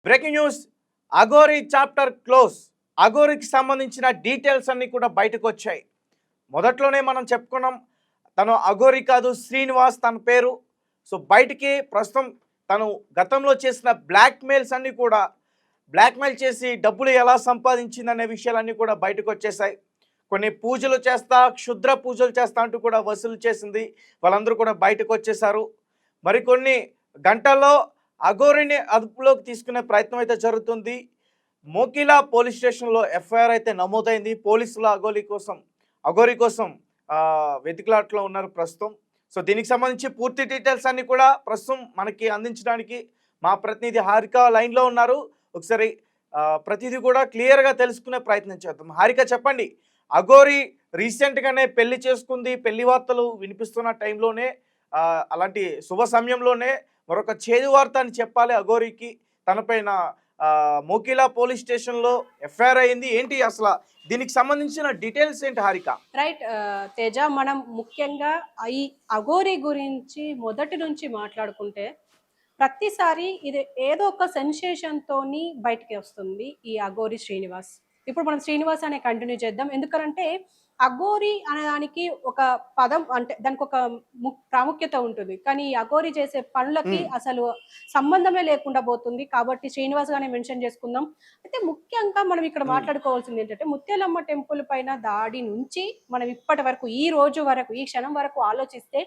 Breaking news. Aghori chapter close. అఘోరికి సంబంధించిన details అన్నీ కూడా బయటకు వచ్చాయి. మొదట్లోనే మనం చెప్పుకున్నాం, తను అఘోరి కాదు, శ్రీనివాస్ తన పేరు. సో బయటికి ప్రస్తుతం తను గతంలో చేసిన బ్లాక్మెయిల్స్ అన్నీ కూడా, బ్లాక్మెయిల్ చేసి డబ్బులు ఎలా సంపాదించిందనే విషయాలన్నీ కూడా బయటకు వచ్చేసాయి. కొన్ని పూజలు చేస్తా, క్షుద్ర పూజలు చేస్తా అంటూ కూడా వసూలు చేసింది. వాళ్ళందరూ కూడా బయటకు వచ్చేసారు. మరికొన్ని గంటల్లో అఘోరిని అదుపులోకి తీసుకునే ప్రయత్నం అయితే జరుగుతుంది. మోకిలా పోలీస్ స్టేషన్లో ఎఫ్ఐఆర్ అయితే నమోదైంది. పోలీసులు అఘోరి కోసం వెతికిలాట్లో ఉన్నారు ప్రస్తుతం. సో దీనికి సంబంధించి పూర్తి డీటెయిల్స్ అన్ని కూడా ప్రస్తుతం మనకి అందించడానికి మా ప్రతినిధి హారిక లైన్లో ఉన్నారు. ఒకసారి ప్రతిదీ కూడా క్లియర్గా తెలుసుకునే ప్రయత్నం చేద్దాం. హారిక, చెప్పండి. అఘోరి రీసెంట్గానే పెళ్లి చేసుకుంది. పెళ్లి వార్తలు వినిపిస్తున్న టైంలోనే, అలాంటి శుభ సమయంలోనే మరొక చేదు వార్త అని చెప్పాలి. అఘోరికి తనపైన మోకిలా పోలీస్ స్టేషన్లో ఎఫ్ఐఆర్ అయింది. ఏంటి అసలు దీనికి సంబంధించిన డీటెయిల్స్ ఏంటి హారిక? రైట్ తేజ, మనం ముఖ్యంగా ఈ అఘోరి గురించి మొదటి నుంచి మాట్లాడుకుంటే ప్రతిసారి ఇది ఏదో ఒక సెన్సేషన్ తోని బయటికి వస్తుంది ఈ అఘోరి శ్రీనివాస్. ఇప్పుడు మనం శ్రీనివాస్ అనే కంటిన్యూ చేద్దాం. ఎందుకంటే అఘోరి అనేదానికి ఒక పదం, అంటే దానికి ఒక ప్రాముఖ్యత ఉంటుంది. కానీ ఈ అఘోరి చేసే పనులకి అసలు సంబంధమే లేకుండా పోతుంది. కాబట్టి శ్రీనివాస్ గానే మెన్షన్ చేసుకుందాం. అయితే ముఖ్యంగా మనం ఇక్కడ మాట్లాడుకోవాల్సింది ఏంటంటే, ముత్యాలమ్మ టెంపుల్ పైన దాడి నుంచి మనం ఇప్పటి వరకు, ఈ రోజు వరకు, ఈ క్షణం వరకు ఆలోచిస్తే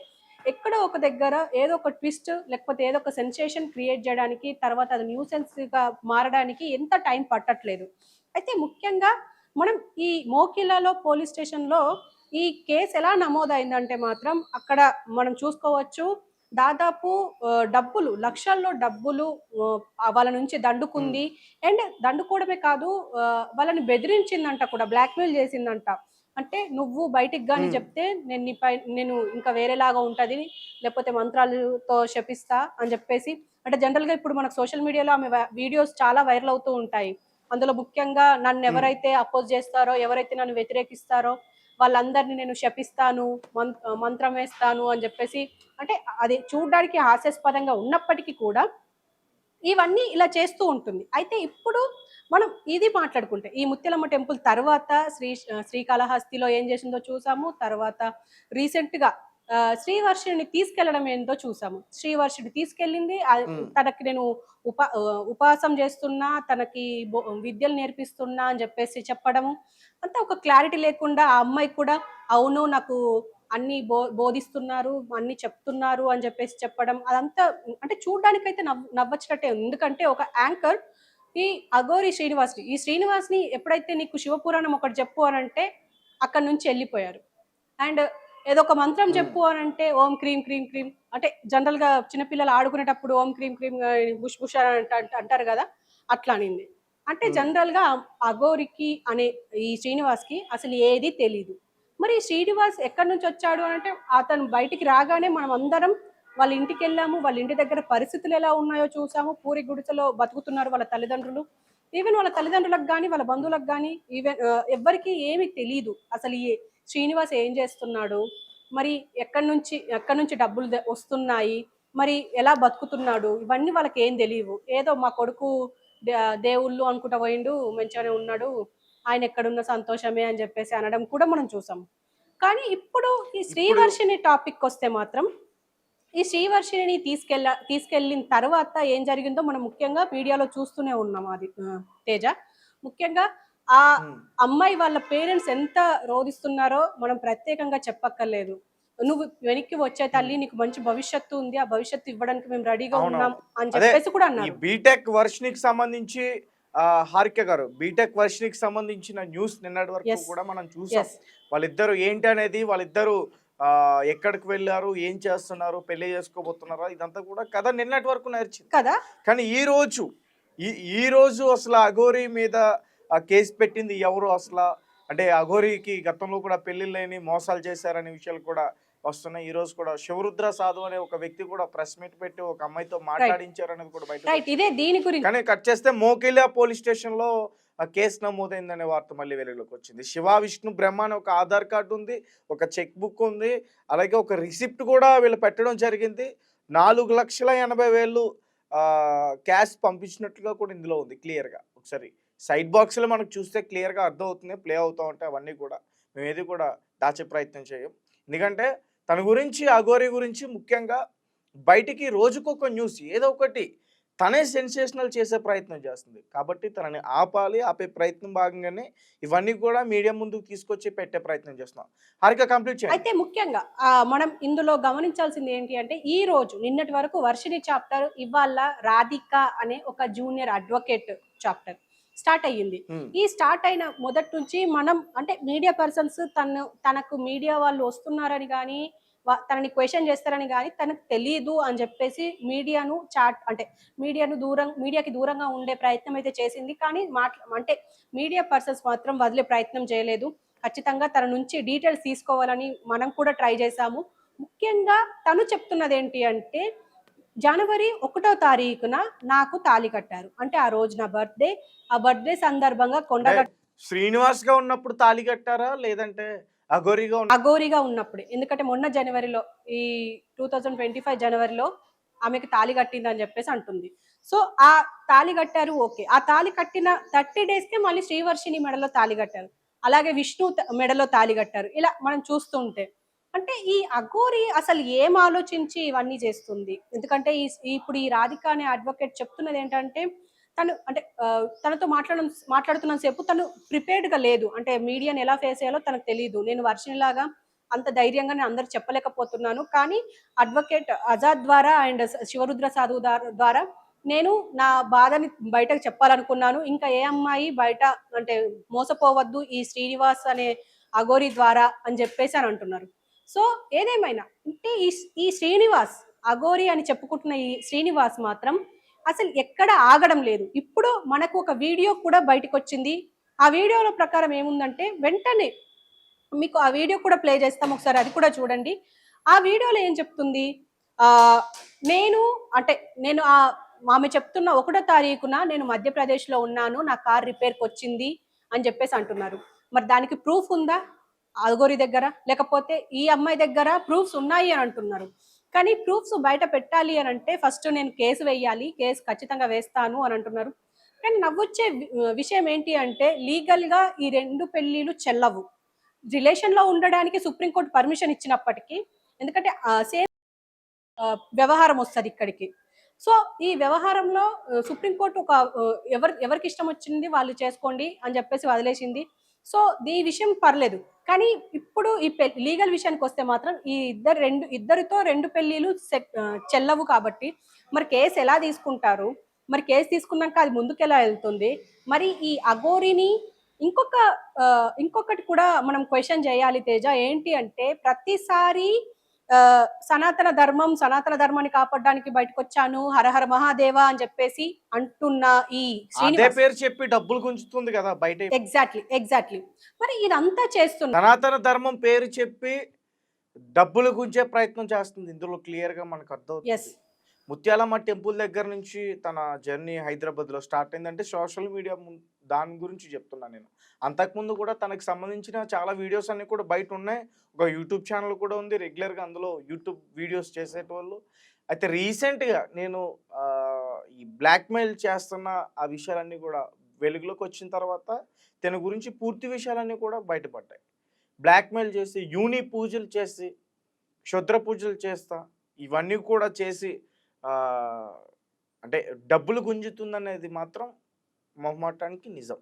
ఎక్కడో ఒక దగ్గర ఏదో ఒక ట్విస్ట్, లేకపోతే ఏదో ఒక సెన్సేషన్ క్రియేట్ చేయడానికి, తర్వాత అది న్యూసెన్స్ గా మారడానికి ఎంత టైం పట్టట్లేదు. అయితే ముఖ్యంగా మనం ఈ మోకిలాలో పోలీస్ స్టేషన్లో ఈ కేసు ఎలా నమోదైందంటే మాత్రం అక్కడ మనం చూసుకోవచ్చు, దాదాపు డబ్బులు, లక్షల్లో డబ్బులు వాళ్ళ నుంచి దండుకుంది. అండ్ దండుకోవడమే కాదు, వాళ్ళని బెదిరించిందంట కూడా, బ్లాక్మెయిల్ చేసిందంట. అంటే నువ్వు బయటికి కానీ చెప్తే నేను ఇంకా వేరేలాగా ఉంటది, లేకపోతే మంత్రాలతో శపిస్తా అని చెప్పేసి. అంటే జనరల్ గా ఇప్పుడు మనకు సోషల్ మీడియాలో ఆమె వీడియోస్ చాలా వైరల్ అవుతూ ఉంటాయి. అందులో ముఖ్యంగా నన్ను ఎవరైతే అపోజ్ చేస్తారో, ఎవరైతే నన్ను వ్యతిరేకిస్తారో వాళ్ళందరినీ నేను శపిస్తాను, మంత్రం వేస్తాను అని చెప్పేసి. అంటే అది చూడడానికి హాస్యాస్పదంగా ఉన్నప్పటికీ కూడా ఇవన్నీ ఇలా చేస్తూ ఉంటుంది. అయితే ఇప్పుడు మనం ఇది మాట్లాడుకుంటే, ఈ ముత్యాలమ్మ టెంపుల్ తర్వాత శ్రీకాళహస్తిలో ఏం చేసిందో చూసాము. తర్వాత రీసెంట్ గా శ్రీవర్షిని తీసుకెళ్లడం ఏందో చూసాము. శ్రీవర్షిని తీసుకెళ్ళింది, తనకి నేను ఉపవాసం చేస్తున్నా, తనకి విద్యలు నేర్పిస్తున్నా అని చెప్పేసి చెప్పడము. అంతా ఒక క్లారిటీ లేకుండా ఆ అమ్మాయి కూడా అవును నాకు అన్ని బోధిస్తున్నారు, అన్ని చెప్తున్నారు అని చెప్పేసి చెప్పడం, అదంతా అంటే చూడడానికైతే నవ్వొచ్చినట్టే ఉంది. ఎందుకంటే ఒక యాంకర్ ఈ అఘోరి ఈ శ్రీనివాస్ని ఎప్పుడైతే నీకు శివపురాణం ఒకటి చెప్పు అని అంటే అక్కడి నుంచి వెళ్ళిపోయారు. అండ్ ఏదో ఒక మంత్రం చెప్పు అని అంటే ఓం క్రీం క్రీం క్రీం, అంటే జనరల్ గా చిన్నపిల్లలు ఆడుకునేటప్పుడు ఓం క్రీం క్రీం బుష్ బుష్ అంటారు కదా, అట్లా అనింది. అంటే జనరల్ గా అఘోరికి అనే ఈ శ్రీనివాస్ కి అసలు ఏది తెలీదు. మరి శ్రీనివాస్ ఎక్కడి నుంచి వచ్చాడు అంటే, అతను బయటికి రాగానే మనం అందరం వాళ్ళ ఇంటికి వెళ్ళాము. వాళ్ళ ఇంటి దగ్గర పరిస్థితులు ఎలా ఉన్నాయో చూసాము. పూరి గుడిసెలో బతుకుతున్నారు వాళ్ళ తల్లిదండ్రులు. ఈవెన్ వాళ్ళ తల్లిదండ్రులకు కానీ, వాళ్ళ బంధువులకు కానీ ఈవెన్ ఎవ్వరికి ఏమి తెలీదు అసలు ఈ శ్రీనివాస్ ఏం చేస్తున్నాడు, మరి ఎక్కడి నుంచి డబ్బులు వస్తున్నాయి, మరి ఎలా బతుకుతున్నాడు, ఇవన్నీ వాళ్ళకి ఏం తెలియవు. ఏదో మా కొడుకు దేవుళ్ళు అనుకుంటా పోయిండు, మంచిగానే ఉన్నాడు, ఆయన ఎక్కడున్న సంతోషమే అని చెప్పేసి అనడం కూడా మనం చూసాం. కానీ ఇప్పుడు ఈ శ్రీవర్షిని టాపిక్ వస్తే మాత్రం, ఈ శ్రీవర్షిని తీసుకెళ్ళిన తర్వాత ఏం జరిగిందో మనం ముఖ్యంగా మీడియాలో చూస్తూనే ఉన్నాం. అది తేజ, ముఖ్యంగా ఆ అమ్మాయి వాళ్ళ పేరెంట్స్ ఎంత రోధిస్తున్నారో మనం ప్రత్యేకంగా చెప్పక్కర్లేదు. నువ్వు వెనక్కి వచ్చే తల్లి, నీకు మంచి భవిష్యత్తు ఉంది, ఆ భవిష్యత్తు ఇవ్వడానికి మేము రెడీగా ఉన్నాం అని చెప్పేసి కూడా అన్నారు. బీటెక్ వర్షినికి సంబంధించి హారిక గారు, బీటెక్ వర్షినికి సంబంధించిన న్యూస్ నిన్నటి వరకు కూడా మనం చూసాం. వాళ్ళిద్దరు ఏంటి అనేది, వాళ్ళిద్దరు ఎక్కడికి వెళ్ళారు, ఏం చేస్తున్నారు, పెళ్లి చేసుకోబోతున్నారా, ఇదంతా కూడా కథ నిన్నటి వరకు నడిచింది కదా. కానీ ఈ రోజు అసలు అఘోరి మీద కేసు పెట్టింది ఎవరు అసలు? అంటే అఘోరికి గతంలో కూడా పెళ్లిళ్ళని మోసాలు చేశారనే విషయాలు కూడా వస్తున్నాయి. ఈ రోజు కూడా శివరుద్ర సాధు అనే ఒక వ్యక్తి కూడా ప్రెస్ మీట్ పెట్టి ఒక అమ్మాయితో మాట్లాడించారు అనేది కూడా బయట. కానీ కట్ చేస్తే మోకిలా పోలీస్ స్టేషన్ లో కేసు నమోదైందనే వార్త మళ్ళీ వెలుగులోకి వచ్చింది. శివ విష్ణు బ్రహ్మ అని ఒక ఆధార్ కార్డు ఉంది, ఒక చెక్ బుక్ ఉంది, అలాగే ఒక రిసిప్ట్ కూడా వీళ్ళు పెట్టడం జరిగింది. 4,80,000 క్యాష్ పంపించినట్లుగా కూడా ఇందులో ఉంది క్లియర్గా. ఒకసారి సైడ్ బాక్స్లో మనకు చూస్తే క్లియర్గా అర్థమవుతుంది, ప్లే అవుతూ ఉంటాయి అవన్నీ కూడా. మేము ఏది కూడా దాచే ప్రయత్నం చేయం. ఎందుకంటే తన గురించి, అఘోరి గురించి ముఖ్యంగా బయటికి రోజుకొక న్యూస్ ఏదో ఒకటి తనే సెన్సేషనల్ చేసే ప్రయత్నం చేస్తుంది. కాబట్టి తనని ఆపాలి, ఆపే ప్రయత్నం భాగంగానే ఇవన్నీ కూడా మీడియా ముందుకు తీసుకొచ్చి పెట్టే ప్రయత్నం చేస్తున్నాం. హారిక కంప్లీట్ చేయండి. అయితే ముఖ్యంగా మనం ఇందులో గమనించాల్సింది ఏంటి అంటే, ఈ రోజు నిన్నటి వరకు వర్షిణి చాప్టర్, ఇవాళ రాధిక అనే ఒక జూనియర్ అడ్వకేట్ చాప్టర్ స్టార్ట్ అయ్యింది. హ్మ్. ఈ స్టార్ట్ అయిన మొదటి నుంచి మనం అంటే మీడియా పర్సన్స్ తనకు మీడియా వాళ్ళు వస్తున్నారని కానీ తనని క్వశ్చన్ చేస్తారని కానీ తనకు తెలియదు అని చెప్పేసి మీడియాకి దూరంగా ఉండే ప్రయత్నం అయితే చేసింది. కానీ అంటే మీడియా పర్సన్స్ మాత్రం వదిలే ప్రయత్నం చేయలేదు. ఖచ్చితంగా తన నుంచి డీటెయిల్స్ తీసుకోవాలని మనం కూడా ట్రై చేశాము. ముఖ్యంగా తను చెప్తున్నది ఏంటి అంటే, జనవరి 1వ తారీఖున నాకు తాళి కట్టారు. అంటే ఆ రోజు నా బర్త్డే. ఆ బర్త్డే సందర్భంగా కొండగట్టు శ్రీనివాస్ గా ఉన్నప్పుడు తాళి కట్టారా, లేదంటే అఘోరిగా అఘోరిగా ఉన్నప్పుడే. ఎందుకంటే మొన్న జనవరిలో, ఈ 2025 జనవరిలో ఆమెకి తాళి కట్టిందని చెప్పేసి అంటుంది. సో ఆ తాళి కట్టారు, ఓకే. ఆ తాళి కట్టిన 30 డేస్కే మళ్ళీ శ్రీవర్షిని మెడలో తాళి కట్టారు. అలాగే విష్ణు మెడలో తాళి కట్టారు. ఇలా మనం చూస్తూ ఉంటే అంటే ఈ అఘోరి అసలు ఏం ఆలోచించి ఇవన్నీ చేస్తుంది? ఎందుకంటే ఇప్పుడు ఈ రాధిక అనే అడ్వకేట్ చెప్తున్నది ఏంటంటే, తను అంటే తనతో మాట్లాడుతున్న సేపు తను ప్రిపేర్డ్ గా లేదు. అంటే మీడియాని ఎలా ఫేస్ చేయాలో తనకు తెలియదు. నేను వర్షినిలాగా అంత ధైర్యంగా నేను అందరికి చెప్పలేకపోతున్నాను. కానీ అడ్వకేట్ ఆజాద్ ద్వారా అండ్ శివరుద్ర సాధు ద్వారా నేను నా బాధని బయటకు చెప్పాలనుకున్నాను. ఇంకా ఏ అమ్మాయి బయట అంటే మోసపోవద్దు ఈ శ్రీనివాస్ అనే అఘోరి ద్వారా అని చెప్పేసి అని అంటున్నారు. సో ఏదేమైనా అంటే ఈ శ్రీనివాస్ అఘోరి అని చెప్పుకుంటున్న ఈ శ్రీనివాస్ మాత్రం అసలు ఎక్కడ ఆగడం లేదు. ఇప్పుడు మనకు ఒక వీడియో కూడా బయటకు వచ్చింది. ఆ వీడియోల ప్రకారం ఏముందంటే, వెంటనే మీకు ఆ వీడియో కూడా ప్లే చేస్తాం, ఒకసారి అది కూడా చూడండి. ఆ వీడియోలో ఏం చెప్తుంది, ఆ నేను అంటే నేను ఆమె చెప్తున్న 1వ తారీఖున నేను మధ్యప్రదేశ్లో ఉన్నాను, నా కార్ రిపేర్కి వచ్చింది అని చెప్పేసి అంటున్నారు. మరి దానికి ప్రూఫ్ ఉందా అఘోరి దగ్గర? లేకపోతే ఈ అమ్మాయి దగ్గర ప్రూఫ్స్ ఉన్నాయి అని అంటున్నారు. కానీ ప్రూఫ్స్ బయట పెట్టాలి అని అంటే ఫస్ట్ నేను కేసు వేయాలి, కేసు ఖచ్చితంగా వేస్తాను అని అంటున్నారు. కానీ నవ్వొచ్చే విషయం ఏంటి అంటే, లీగల్ గా ఈ 2 పెళ్లిలు చెల్లవు. రిలేషన్ లో ఉండడానికి సుప్రీంకోర్టు పర్మిషన్ ఇచ్చినప్పటికీ, ఎందుకంటే సేమ్ వ్యవహారం వస్తుంది ఇక్కడికి. సో ఈ వ్యవహారంలో సుప్రీంకోర్టు ఒక ఎవరికి ఇష్టం వచ్చింది వాళ్ళు చేసుకోండి అని చెప్పేసి వదిలేసింది. సో ఈ విషయం పర్లేదు. కానీ ఇప్పుడు ఈ లీగల్ విషయానికి వస్తే మాత్రం ఈ ఇద్దరితో 2 పెళ్లిలు చెల్లవు. కాబట్టి మరి కేసు ఎలా తీసుకుంటారు? మరి కేసు తీసుకున్నాక అది ముందుకు ఎలా వెళ్తుంది? మరి ఈ అఘోరిని ఇంకొకటి కూడా మనం క్వశ్చన్ చేయాలి తేజ. ఏంటి అంటే, ప్రతిసారి సనాతన ధర్మాన్ని కాపాడడానికి బయటకు వచ్చాను, హరహర మహాదేవ అని చెప్పేసి అంటున్న ఈ శ్రీనివాస్ పేరు చెప్పి డబ్బులు గుంజుతుంది కదా బయట. ఎగ్జాక్ట్లీ. మరి ఇదంతా చేస్తున్నా సనాతన ధర్మం పేరు చెప్పి డబ్బులు గుంజే ప్రయత్నం చేస్తుంది. ఇందులో క్లియర్ గా మనకు అర్థమవుతుంది. ముత్యాలమ్మ టెంపుల్ దగ్గర నుంచి తన జర్నీ హైదరాబాద్లో స్టార్ట్ అయిందంటే సోషల్ మీడియా దాని గురించి చెప్తున్నా నేను. అంతకుముందు కూడా తనకు సంబంధించిన చాలా వీడియోస్ అన్నీ కూడా బయట ఉన్నాయి. ఒక యూట్యూబ్ ఛానల్ కూడా ఉంది, రెగ్యులర్గా అందులో యూట్యూబ్ వీడియోస్ చేసేటోళ్ళు. అయితే రీసెంట్గా నేను ఈ బ్లాక్మెయిల్ చేస్తున్న ఆ విషయాలన్నీ కూడా వెలుగులోకి వచ్చిన తర్వాత తన గురించి పూర్తి విషయాలన్నీ కూడా బయటపడ్డాయి. బ్లాక్మెయిల్ చేసి, యూని పూజలు చేసి, క్షుద్ర పూజలు చేస్తా, ఇవన్నీ కూడా చేసి అంటే డబ్బులు గుంజుతుందనేది మాత్రం మొహమాటానికి నిజం.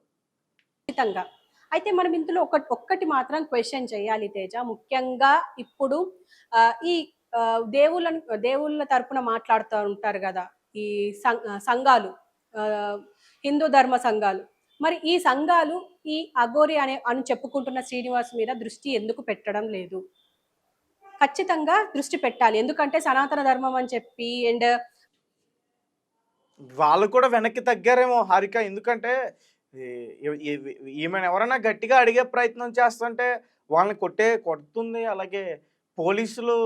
ఖచ్చితంగా. అయితే మనం ఇందులో ఒక్కటి మాత్రం క్వశ్చన్ చేయాలి తేజ. ముఖ్యంగా ఇప్పుడు ఈ దేవుళ్ళ తరపున మాట్లాడుతూ ఉంటారు కదా ఈ సంఘాలు, హిందూ ధర్మ సంఘాలు. మరి ఈ సంఘాలు ఈ అఘోరి అని చెప్పుకుంటున్న శ్రీనివాస్ మీద దృష్టి ఎందుకు పెట్టడం లేదు? ఖచ్చితంగా దృష్టి పెట్టాలి. ఎందుకంటే సనాతన ధర్మం అని చెప్పి అండ్ వాళ్ళు కూడా వెనక్కి తగ్గారేమో హారిక. ఎందుకంటే ఈమెను ఎవరైనా గట్టిగా అడిగే ప్రయత్నం చేస్తుంటే వాళ్ళని కొడుతుంది. అలాగే పోలీసులు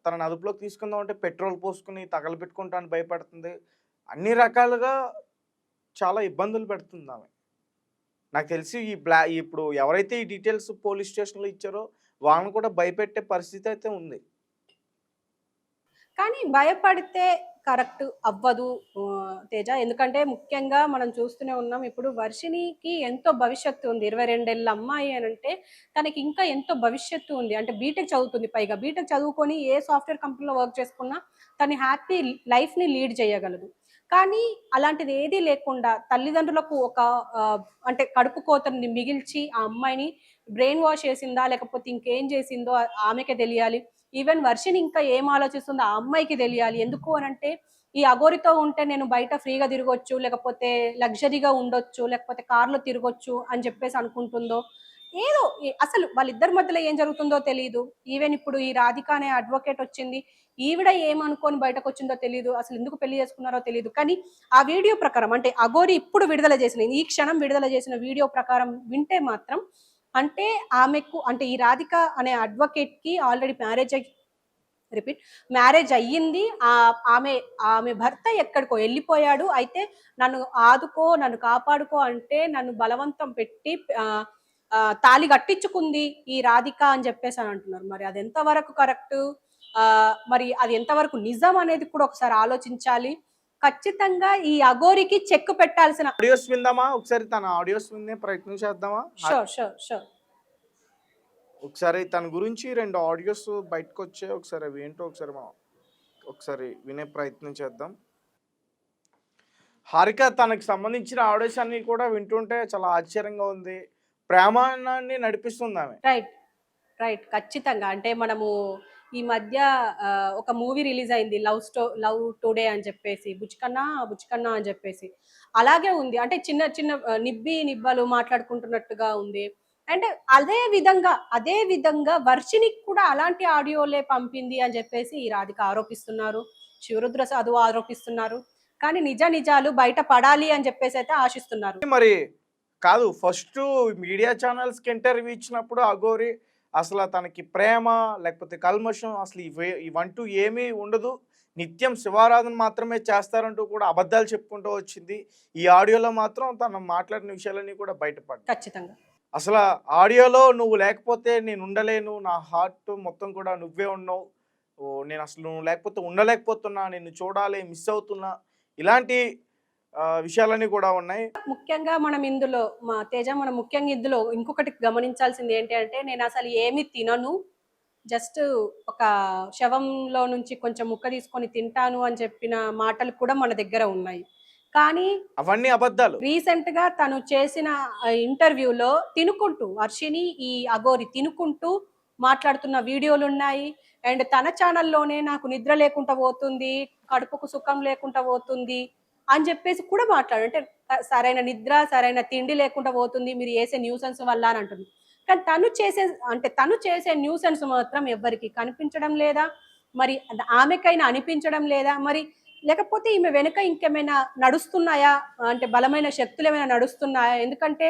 తనని అదుపులోకి తీసుకుందామంటే పెట్రోల్ పోసుకుని తగలబెట్టుకుంటాను భయపడుతుంది. అన్ని రకాలుగా చాలా ఇబ్బందులు పెడుతుంది ఆమె. నాకు తెలిసి ఇప్పుడు ఎవరైతే ఈ డీటెయిల్స్ పోలీస్ స్టేషన్లో ఇచ్చారో వాళ్ళని కూడా భయపెట్టే పరిస్థితి అయితే ఉంది. కానీ భయపడితే కరెక్ట్ అవ్వదు తేజ. ఎందుకంటే ముఖ్యంగా మనం చూస్తూనే ఉన్నాం ఇప్పుడు వర్షినికి ఎంతో భవిష్యత్తు ఉంది. 22 ఏళ్ల అమ్మాయి అనంటే తనకి ఇంకా ఎంతో భవిష్యత్తు ఉంది. అంటే బీటెక్ చదువుతుంది పైగా. బీటెక్ చదువుకొని ఏ సాఫ్ట్‌వేర్ కంపెనీలో వర్క్ చేసుకున్నా తను హ్యాపీ లైఫ్‌ని లీడ్ చేయగలదు. కానీ అలాంటిది ఏదీ లేకుండా తల్లిదండ్రులకు ఒక అంటే కడుపు కోతని మిగిల్చి ఆ అమ్మాయిని బ్రెయిన్ వాష్ చేసిందా? లేకపోతే ఇంకేం చేసిందో ఆమెకే తెలియాలి. ఈవెన్ వర్షిని ఇంకా ఏం ఆలోచిస్తుందో ఆ అమ్మాయికి తెలియాలి. ఎందుకు అనంటే ఈ అఘోరితో ఉంటే నేను బయట ఫ్రీగా తిరగొచ్చు, లేకపోతే లగ్జరీగా ఉండొచ్చు, లేకపోతే కార్‌లో తిరగొచ్చు అని చెప్పేసి అనుకుంటుందో, ఏదో అసలు వాళ్ళిద్దరి మధ్యలో ఏం జరుగుతుందో తెలీదు. ఈవెన్ ఇప్పుడు ఈ రాధిక అనే అడ్వొకేట్ వచ్చింది. ఈవిడ ఏమనుకోని బయటకొచ్చిందో తెలీదు. అసలు ఎందుకు పెళ్లి చేసుకున్నారో తెలీదు. కానీ ఆ వీడియో ప్రకారం అంటే అఘోరి ఇప్పుడు విడుదల చేసిన ఈ క్షణం విడుదల చేసిన వీడియో ప్రకారం వింటే మాత్రం అంటే ఆమెకు అంటే ఈ రాధిక అనే అడ్వకేట్‌కి ఆల్రెడీ మ్యారేజ్ అయ్యింది. ఆమె ఆమె భర్త ఎక్కడికో ఎళ్ళిపోయాడు. అయితే నన్ను ఆదుకో, నన్ను కాపాడుకో అంటే నన్ను బలవంతం పెట్టి తాళి కట్టించుకుంది ఈ రాధిక అని చెప్పేసి అంటున్నారు. మరి అది ఎంతవరకు కరెక్టు? మరి అది ఎంతవరకు నిజం అనేది కూడా ఒకసారి ఆలోచించాలి. ఖచ్చితంగా ఈ అఘోరికి చెక్ పెట్టాల్సిన ఆడియోస్ విందామా ఒకసారి? తన ఆడియోస్ వినే ప్రయత్నం చేద్దామా? షూర్. ఒకసారి తన గురించి 2 ఆడియోస్ బయటకొచ్చాయి. ఒకసారి అవి ఏంటో ఒకసారి వినే ప్రయత్నం చేద్దాం. హారిక తనకు సంబంధించిన ఆడియోస్ అన్ని కూడా వింటుంటే చాలా ఆశ్చర్యంగా ఉంది. ప్రేమాన్ని నడిపిస్తుంది ఆమె. రైట్. ఖచ్చితంగా. అంటే మనము ఈ మధ్య ఒక మూవీ రిలీజ్ అయింది. లవ్ టుడే అని చెప్పేసి 'బుచ్చుకన్నా' అని చెప్పేసి. అలాగే ఉంది. అంటే చిన్న చిన్న నిబ్బలు మాట్లాడుకుంటున్నట్టుగా ఉంది. అండ్ అదే విధంగా వర్షినికి కూడా అలాంటి ఆడియోలే పంపింది అని చెప్పేసి ఈ రాధిక ఆరోపిస్తున్నారు. శివరుద్ర సాధువు ఆరోపిస్తున్నారు. కానీ నిజాలు బయట పడాలి అని చెప్పేసి అయితే ఆశిస్తున్నారు. మరి కాదు, ఫస్ట్ మీడియా ఛానల్స్‌కి ఇంటర్వ్యూ ఇచ్చినప్పుడు అఘోరి అసలు తనకి ప్రేమ లేకపోతే కల్మషం అసలు ఇవంటూ ఏమీ ఉండదు, నిత్యం శివారాధన మాత్రమే చేస్తారంటూ కూడా అబద్ధాలు చెప్పుకుంటూ వచ్చింది. ఈ ఆడియోలో మాత్రం తను మాట్లాడిన విషయాలన్నీ కూడా బయటపడ్డాయి. ఖచ్చితంగా. అసలు ఆడియోలో నువ్వు లేకపోతే నేను ఉండలేను, నా హార్ట్ మొత్తం కూడా నువ్వే ఉన్నావు, నేను అసలు నువ్వు లేకపోతే ఉండలేకపోతున్నా, నిన్ను చూడాలి, మిస్ అవుతున్నా, ఇలాంటి విషయాలన్నీ కూడా ఉన్నాయి. ముఖ్యంగా మనం ఇందులో ఇంకొకటి గమనించాల్సింది ఏంటి అంటే నేను అసలు ఏమి తినను, జస్ట్ ఒక శవంలో నుంచి కొంచెం ముక్క తీసుకొని తింటాను అని చెప్పిన మాటలు కూడా మన దగ్గర ఉన్నాయి. కానీ అవన్నీ అబద్ధాలు. రీసెంట్ గా తను చేసిన ఇంటర్వ్యూలో వర్షిని ఈ అఘోరి తినుకుంటూ మాట్లాడుతున్న వీడియోలు ఉన్నాయి. అండ్ తన ఛానల్లోనే నాకు నిద్ర లేకుండా పోతుంది, కడుపుకు సుఖం లేకుండా పోతుంది అని చెప్పేసి కూడా మాట్లాడు. అంటే సరైన నిద్ర, సరైన తిండి లేకుండా పోతుంది మీరు చేసే న్యూసెన్స్ వల్ల అని అంటుంది. కానీ తను చేసే న్యూసెన్స్ మాత్రం ఎవ్వరికి కనిపించడం లేదా? మరి ఆమెకైనా అనిపించడం లేదా? మరి లేకపోతే ఈమె వెనుక ఇంకేమైనా నడుస్తున్నాయా? అంటే బలమైన శక్తులు ఏమైనా నడుస్తున్నాయా? ఎందుకంటే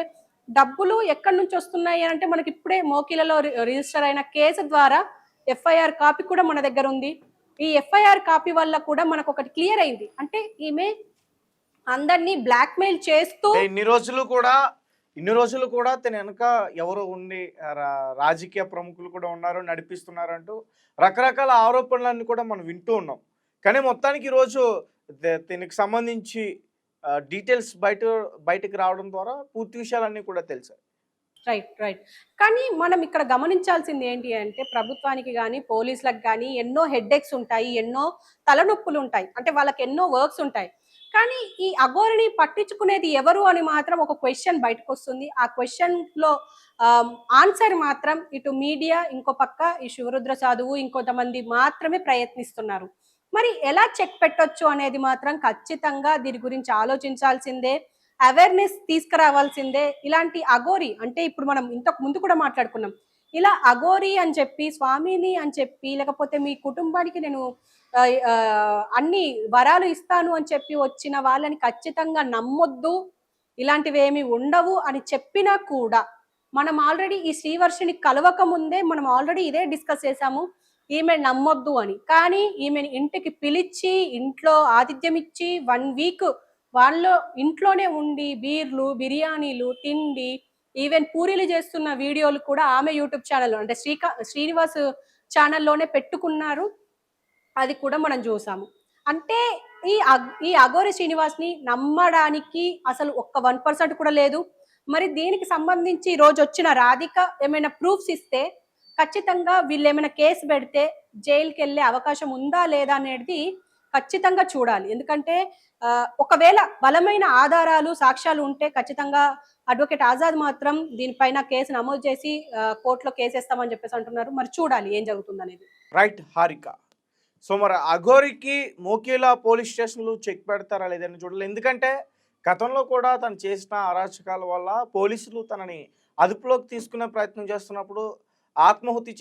డబ్బులు ఎక్కడి నుంచి వస్తున్నాయి అంటే మనకి ఇప్పుడే మోకిలలో రిజిస్టర్ అయిన కేసు ద్వారా ఎఫ్ఐఆర్ కాపీ కూడా మన దగ్గర ఉంది. ఈ ఎఫ్ఐఆర్ కాపీ వల్ల కూడా మనకు ఒకటి క్లియర్ అయింది. అంటే ఈమె అందరినీ బ్లాక్మెయిల్ చేస్తూ ఇన్ని రోజులు కూడా తన వెనక ఎవరో ఉండి రాజకీయ ప్రముఖులు కూడా ఉన్నారు, నడిపిస్తున్నారంటూ రకరకాల ఆరోపణలన్నీ కూడా మనం వింటూ ఉన్నాం. కానీ మొత్తానికి ఈరోజు దీనికి సంబంధించి డీటెయిల్స్ బయటకు రావడం ద్వారా పూర్తి విషయాలన్నీ కూడా తెలిసాయి. రైట్. కానీ మనం ఇక్కడ గమనించాల్సింది ఏంటి అంటే ప్రభుత్వానికి కానీ పోలీసులకు కానీ ఎన్నో హెడ్ఏక్స్ ఉంటాయి, ఎన్నో తలనొప్పులు ఉంటాయి, అంటే వాళ్ళకి ఎన్నో వర్క్స్ ఉంటాయి. కానీ ఈ అఘోరిని పట్టించుకునేది ఎవరు అని మాత్రం ఒక క్వశ్చన్ బయటకు వస్తుంది. ఆ క్వశ్చన్ లో ఆన్సర్ మాత్రం ఇటు మీడియా, ఇంకో పక్క ఈ శివరుద్ర సాధువు, ఇంకొంతమంది మాత్రమే ప్రయత్నిస్తున్నారు. మరి ఎలా చెక్ పెట్టొచ్చు అనేది మాత్రం ఖచ్చితంగా దీని గురించి ఆలోచించాల్సిందే, అవేర్నెస్ తీసుకురావాల్సిందే. ఇలాంటి అఘోరి అంటే ఇప్పుడు మనం ఇంతకు ముందు కూడా మాట్లాడుకున్నాం, ఇలా అఘోరి అని చెప్పి, స్వామిని అని చెప్పి, లేకపోతే మీ కుటుంబానికి నేను అన్ని వరాలు ఇస్తాను అని చెప్పి వచ్చిన వాళ్ళని ఖచ్చితంగా నమ్మొద్దు, ఇలాంటివి ఏమి ఉండవు అని చెప్పినా కూడా మనం ఆల్రెడీ ఈ శ్రీవర్షిని కలవక ముందే మనం ఆల్రెడీ ఇదే డిస్కస్ చేసాము, ఈమె నమ్మొద్దు అని. కానీ ఈమెని ఇంటికి పిలిచి ఇంట్లో ఆతిథ్యం ఇచ్చి 1 వీక్ వాళ్ళు ఇంట్లోనే ఉండి బీర్లు, బిర్యానీలు, తిండి, ఈవెన్ పూరీలు చేస్తున్న వీడియోలు కూడా ఆమె యూట్యూబ్ ఛానల్లో అంటే శ్రీనివాస్ ఛానల్లోనే పెట్టుకున్నారు. అది కూడా మనం చూసాము. అంటే ఈ అఘోరి శ్రీనివాస్ని నమ్మడానికి అసలు ఒక్క 1% కూడా లేదు. మరి దీనికి సంబంధించి ఈ రోజు వచ్చిన రాధిక ఏమైనా ప్రూఫ్స్ ఇస్తే ఖచ్చితంగా వీళ్ళు ఏమైనా కేసు పెడితే జైలుకి వెళ్ళే అవకాశం ఉందా లేదా అనేది ఖచ్చితంగా చూడాలి. ఎందుకంటే ఒకవేళ బలమైన ఆధారాలు సాక్ష్యాలు ఉంటే ఖచ్చితంగా అడ్వకేట్ ఆజాద్ మాత్రం దీనిపైన కేసు నమోదు చేసి కోర్టులో కేసేస్తామని చెప్పేసి అంటున్నారు. మరి చూడాలి ఏం జరుగుతుంది అనేది. రైట్ హారిక. సో మరి అఘోరికి మోకేలా పోలీస్ స్టేషన్లు చెక్ పెడతారా లేదని చూడాలి. ఎందుకంటే గతంలో కూడా తను చేసిన అరాచకాల వల్ల పోలీసులు తనని అదుపులోకి తీసుకునే ప్రయత్నం చేస్తున్నప్పుడు ఆత్మహత్య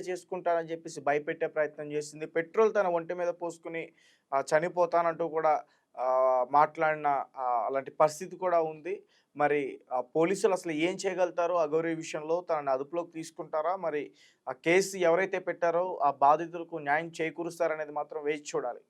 చేసుకుంటానని చెప్పేసి భయపెట్టే ప్రయత్నం చేసింది. పెట్రోల్ తన ఒంటి మీద పోసుకుని చనిపోతానంటూ కూడా మాట్లాడిన అలాంటి పరిస్థితి కూడా ఉంది. మరి పోలీసులు అసలు ఏం చేయగలుగుతారో అఘోరి విషయంలో తనని అదుపులోకి తీసుకుంటారా, మరి ఆ కేసు ఎవరైతే పెట్టారో ఆ బాధితులకు న్యాయం చేకూరుస్తారనేది మాత్రం వేచి చూడాలి.